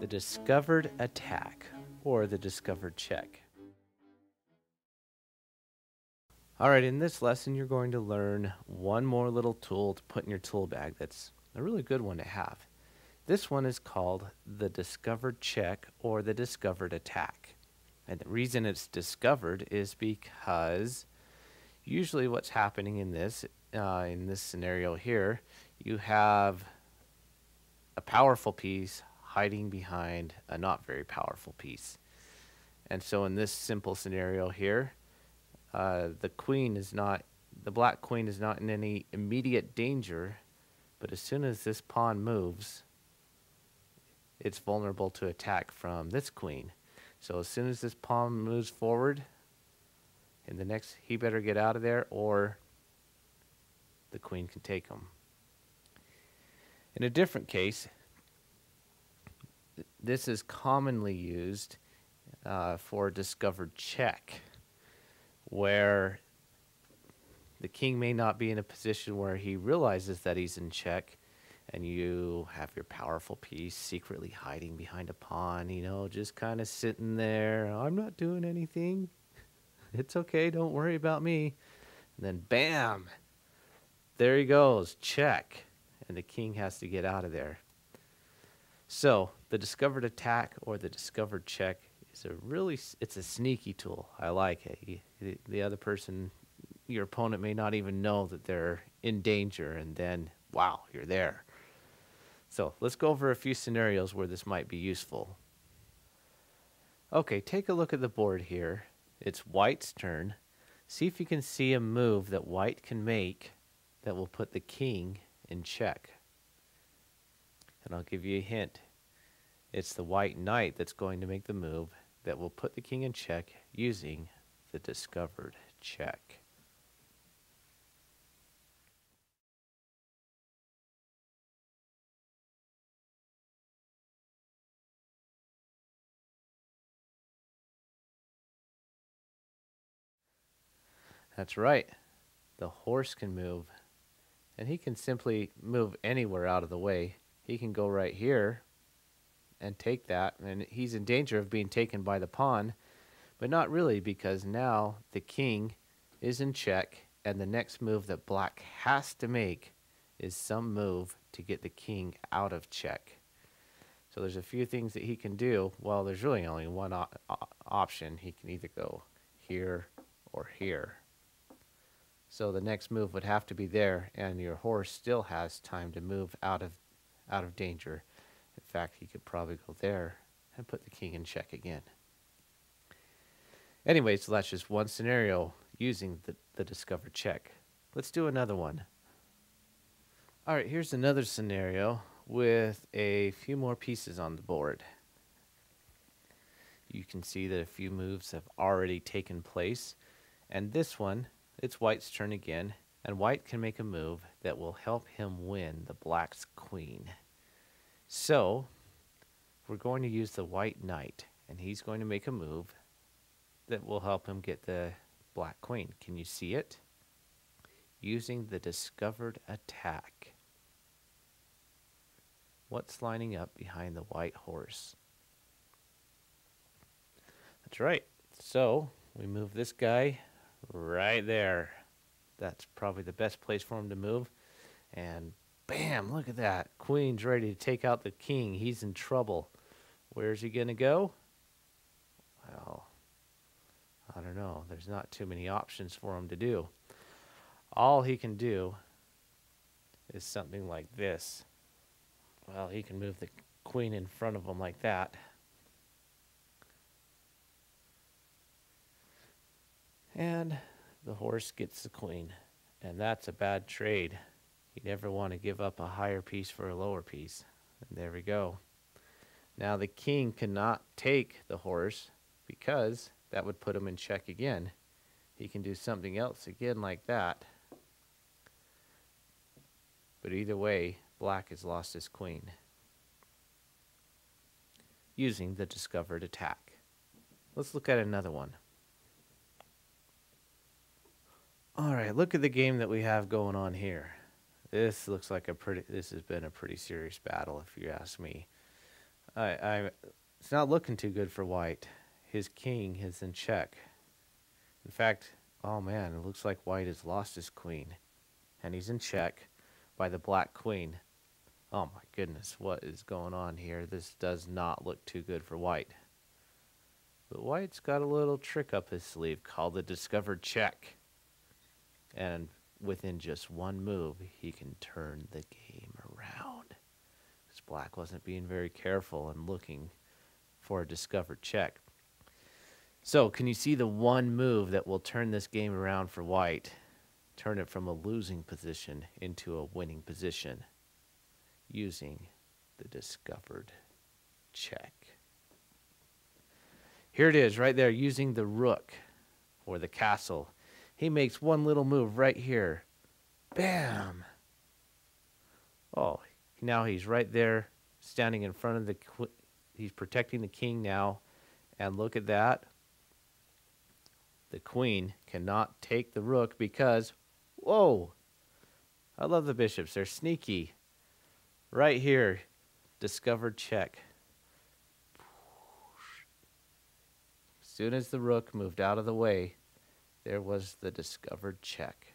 the discovered attack, or the discovered check. Alright, in this lesson you're going to learn one more little tool to put in your tool bag that's a really good one to have. This one is called the discovered check, or the discovered attack. And the reason it's discovered is because usually what's happening in this scenario here, you have a powerful piece hiding behind a not very powerful piece. And so in this simple scenario here, the black queen is not in any immediate danger, but as soon as this pawn moves, it's vulnerable to attack from this queen. So as soon as this pawn moves forward, in the next, he better get out of there or the queen can take him. In a different case, this is commonly used for a discovered check, where the king may not be in a position where he realizes that he's in check, and you have your powerful piece secretly hiding behind a pawn, just kind of sitting there. I'm not doing anything. It's okay, don't worry about me. And then bam, there he goes, check. And the king has to get out of there. So the discovered attack, or the discovered check, is it's a sneaky tool. I like it. The other person, your opponent, may not even know that they're in danger, and then wow, you're there. So let's go over a few scenarios where this might be useful. Okay, take a look at the board here. It's white's turn. See if you can see a move that white can make that will put the king in check. And I'll give you a hint. It's the white knight that's going to make the move that will put the king in check using the discovered check. That's right. The horse can move, and he can simply move anywhere out of the way. He can go right here and take that, and he's in danger of being taken by the pawn, but not really, because now the king is in check, and the next move that black has to make is some move to get the king out of check. So there's a few things that he can do. Well, there's really only one option. He can either go here or here. So the next move would have to be there, and your horse still has time to move out of danger. In fact, he could probably go there and put the king in check again. Anyway, so that's just one scenario using the discovered check. Let's do another one. All right, here's another scenario with a few more pieces on the board. You can see that a few moves have already taken place, and this one, it's white's turn again, and white can make a move that will help him win the black's queen. So we're going to use the white knight, and he's going to make a move that will help him get the black queen. Can you see it? Using the discovered attack. What's lining up behind the white horse? That's right. So we move this guy right there. That's probably the best place for him to move. And bam, look at that. Queen's ready to take out the king. He's in trouble. Where's he going to go? Well, I don't know. There's not too many options for him to do. All he can do is something like this. Well, he can move the queen in front of him like that. And the horse gets the queen. And that's a bad trade. You never want to give up a higher piece for a lower piece. And there we go. Now the king cannot take the horse because that would put him in check again. He can do something else again like that. But either way, black has lost his queen. Using the discovered attack. Let's look at another one. Alright, look at the game that we have going on here. This looks like this has been a pretty serious battle, if you ask me. It's not looking too good for white. His king is in check. In fact, oh man, it looks like white has lost his queen, and he's in check by the black queen. Oh my goodness, what is going on here? This does not look too good for white. But white's got a little trick up his sleeve called the discovered check. And within just one move, he can turn the game around. Because black wasn't being very careful and looking for a discovered check. So, can you see the one move that will turn this game around for white? Turn it from a losing position into a winning position using the discovered check. Here it is, right there, using the rook or the castle. He makes one little move right here. Bam! Oh, now he's right there, standing in front of the... He's protecting the king now. And look at that. The queen cannot take the rook because... Whoa! I love the bishops. They're sneaky. Right here. Discovered check. As soon as the rook moved out of the way, there was the discovered check.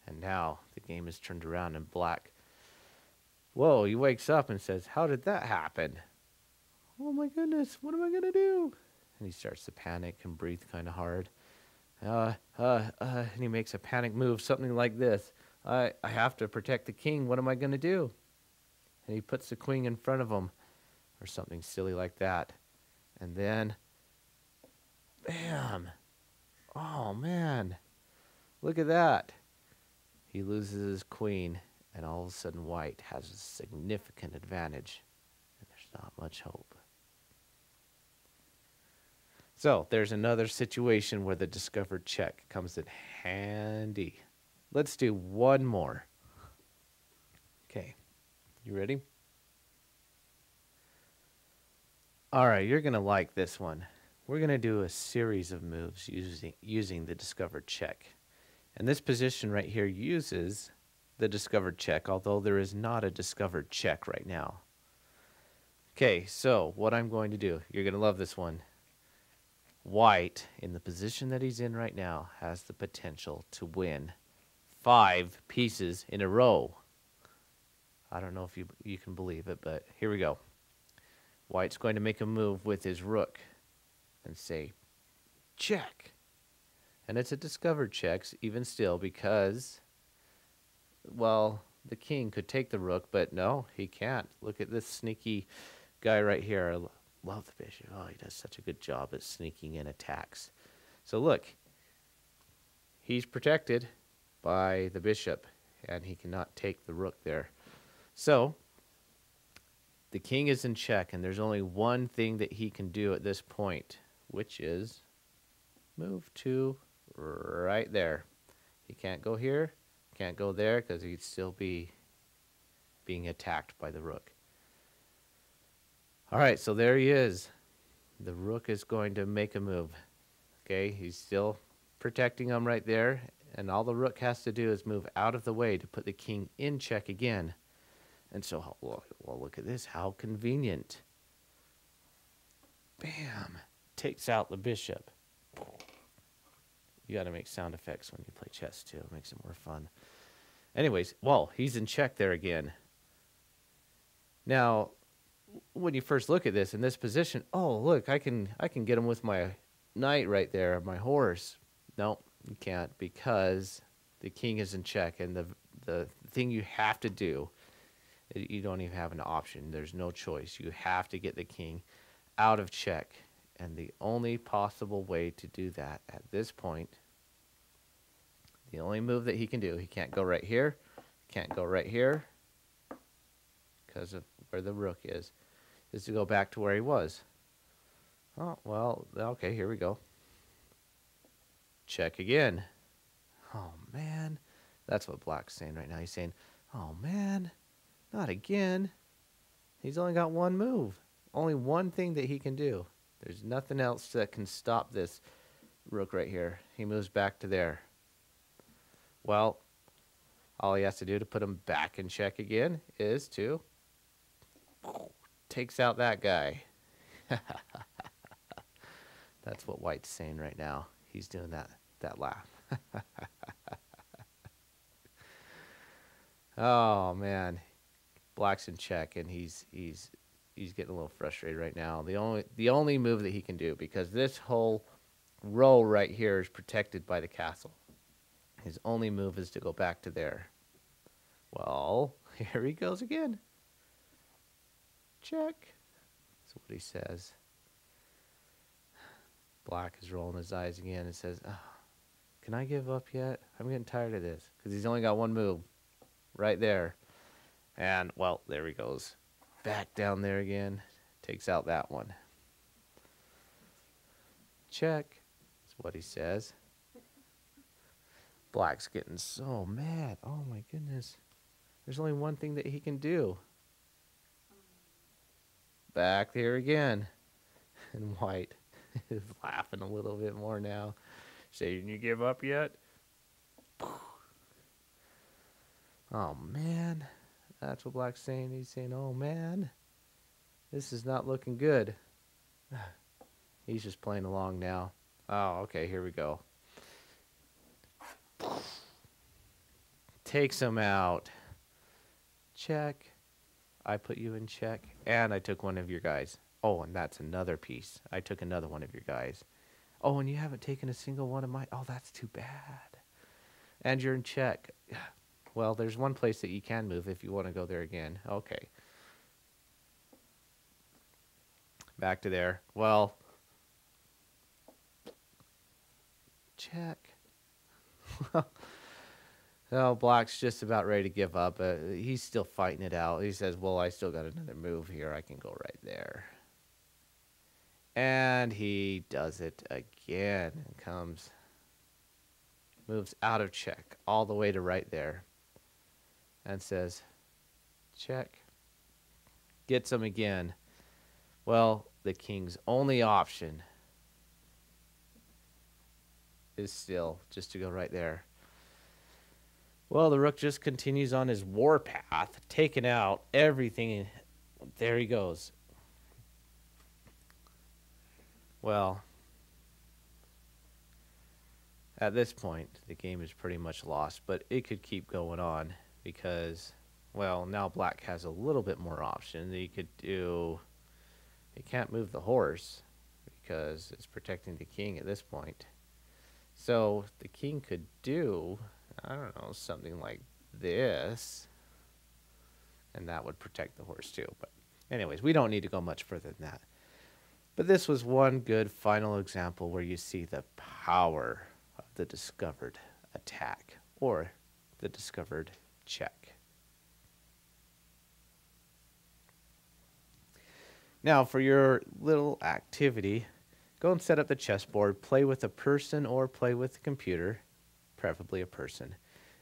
And now the game is turned around and black. Whoa, he wakes up and says, how did that happen? Oh my goodness, what am I going to do? And he starts to panic and breathe kind of hard. And he makes a panic move, something like this. I have to protect the king. What am I going to do? And he puts the queen in front of him or something silly like that. And then, bam. Oh, man. Look at that. He loses his queen, and all of a sudden white has a significant advantage. And there's not much hope. So there's another situation where the discovered check comes in handy. Let's do one more. Okay, you ready? All right, you're going to like this one. We're going to do a series of moves using the discovered check. And this position right here uses the discovered check, although there is not a discovered check right now. Okay, so what I'm going to do, you're going to love this one. White, in the position that he's in right now, has the potential to win 5 pieces in a row. I don't know if you can believe it, but here we go. White's going to make a move with his rook and say, check. And it's a discovered check, even still, because, well, the king could take the rook, but no, he can't. Look at this sneaky guy right here. I love the bishop. Oh, he does such a good job at sneaking in attacks. So look, he's protected by the bishop, and he cannot take the rook there. So the king is in check, and there's only one thing that he can do at this point, which is move to right there. He can't go here, can't go there, because he'd still be being attacked by the rook. All right, so there he is. The rook is going to make a move. Okay, he's still protecting him right there, and all the rook has to do is move out of the way to put the king in check again. And so, well, look at this. How convenient. Bam. Takes out the bishop. You got to make sound effects when you play chess, too. It makes it more fun. Anyways, well, he's in check there again. Now, when you first look at this in this position, oh, look, I can get him with my knight right there, my horse. No, you can't, because the king is in check, and the thing you have to do, you don't even have an option. There's no choice. You have to get the king out of check. And the only possible way to do that at this point, the only move that he can do, he can't go right here, can't go right here, because of where the rook is to go back to where he was. Oh, well, okay, here we go. Check again. Oh, man. That's what Black's saying right now. He's saying, oh, man, not again. He's only got one move. Only one thing that he can do. There's nothing else that can stop this rook right here. He moves back to there. Well, all he has to do to put him back in check again is to takes out that guy. That's what White's saying right now. He's doing that laugh. Oh man, Black's in check, and he's getting a little frustrated right now. The only move that he can do, because this whole row right here is protected by the castle. His only move is to go back to there. Well, here he goes again. Check. That's what he says. Black is rolling his eyes again and says, oh, can I give up yet? I'm getting tired of this. Because he's only got one move right there. And, well, there he goes. Back down there again. Takes out that one. Check. That's what he says. Black's getting so mad. Oh, my goodness. There's only one thing that he can do. Back there again. And White is laughing a little bit more now. Saying, you give up yet? Oh, man. That's what Black's saying. He's saying, oh, man. This is not looking good. He's just playing along now. Oh, okay, here we go. Takes him out. Check. I put you in check. And I took one of your guys. Oh, and that's another piece. I took another one of your guys. Oh, and you haven't taken a single one of mine. Oh, that's too bad. And you're in check. Well, there's one place that you can move if you want to go there again. Okay. Back to there. Well, check. Oh, Black's just about ready to give up. He's still fighting it out. He says, well, I still got another move here. I can go right there. And he does it again and moves out of check all the way to right there and says, check. Gets him again. Well, the king's only option is still just to go right there. Well, the rook just continues on his war path, taking out everything. There he goes. Well, at this point, the game is pretty much lost, but it could keep going on because, well, now Black has a little bit more option. He could do, he can't move the horse because it's protecting the king at this point. So the king could do, I don't know, something like this, and that would protect the horse too. But anyways, we don't need to go much further than that. But this was one good final example where you see the power of the discovered attack or the discovered check. Now for your little activity, go and set up the chessboard, play with a person or play with the computer, preferably a person.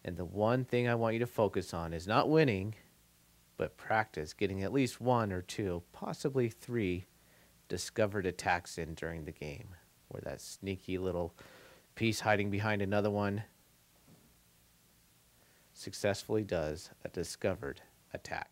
And the one thing I want you to focus on is not winning, but practice getting at least 1 or 2, possibly 3 discovered attacks in during the game, where that sneaky little piece hiding behind another one successfully does a discovered attack.